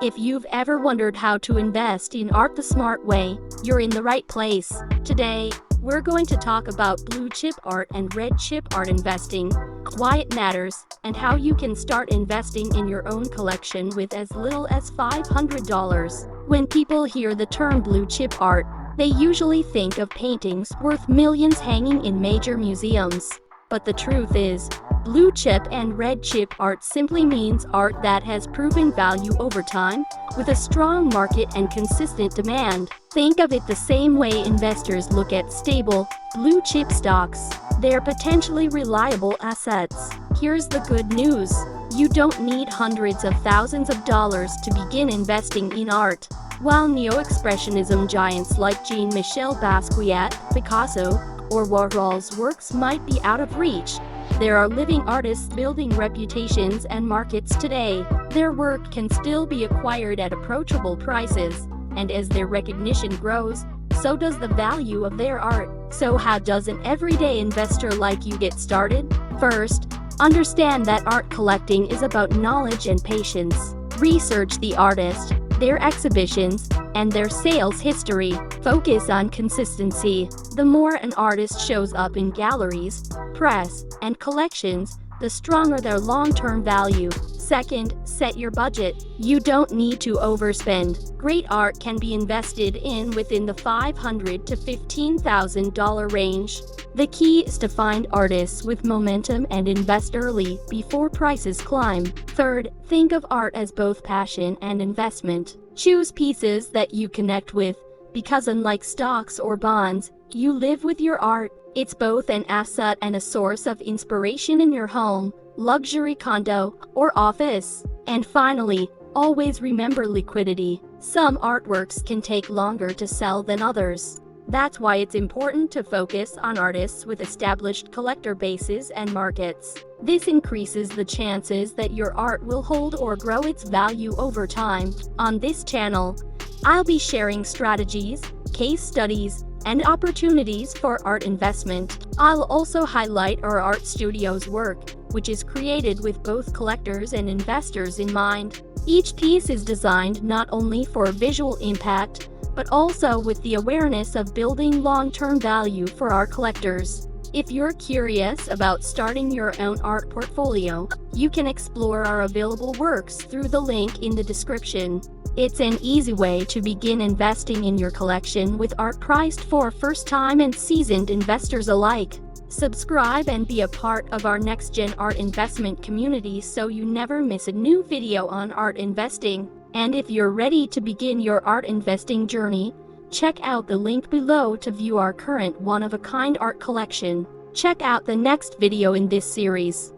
If you've ever wondered how to invest in art the smart way, you're in the right place. Today, we're going to talk about blue chip art and red chip art investing, why it matters, and how you can start investing in your own collection with as little as $500. When people hear the term blue chip art, they usually think of paintings worth millions hanging in major museums. But the truth is, blue chip and red chip art simply means art that has proven value over time, with a strong market and consistent demand. Think of it the same way investors look at stable, blue chip stocks. They're potentially reliable assets. Here's the good news. You don't need hundreds of thousands of dollars to begin investing in art. While neo-expressionism giants like Jean-Michel Basquiat, Picasso, or Warhol's works might be out of reach, there are living artists building reputations and markets today. Their work can still be acquired at approachable prices, and as their recognition grows, so does the value of their art. So how does an everyday investor like you get started? First, understand that art collecting is about knowledge and patience. Research the artist, their exhibitions, and their sales history. Focus on consistency. The more an artist shows up in galleries, press, and collections, the stronger their long-term value. Second, set your budget. You don't need to overspend. Great art can be invested in within the $500 to $15,000 range. The key is to find artists with momentum and invest early, before prices climb. Third, think of art as both passion and investment. Choose pieces that you connect with, because unlike stocks or bonds, you live with your art. It's both an asset and a source of inspiration in your home, luxury condo, or office. And finally, always remember liquidity. Some artworks can take longer to sell than others. That's why it's important to focus on artists with established collector bases and markets. This increases the chances that your art will hold or grow its value over time. On this channel, I'll be sharing strategies, case studies, and opportunities for art investment. I'll also highlight our art studio's work, which is created with both collectors and investors in mind. Each piece is designed not only for visual impact, but also with the awareness of building long-term value for our collectors. If you're curious about starting your own art portfolio, you can explore our available works through the link in the description. It's an easy way to begin investing in your collection with art priced for first-time and seasoned investors alike. Subscribe and be a part of our next-gen art investment community so you never miss a new video on art investing. And if you're ready to begin your art investing journey, check out the link below to view our current one-of-a-kind art collection. Check out the next video in this series.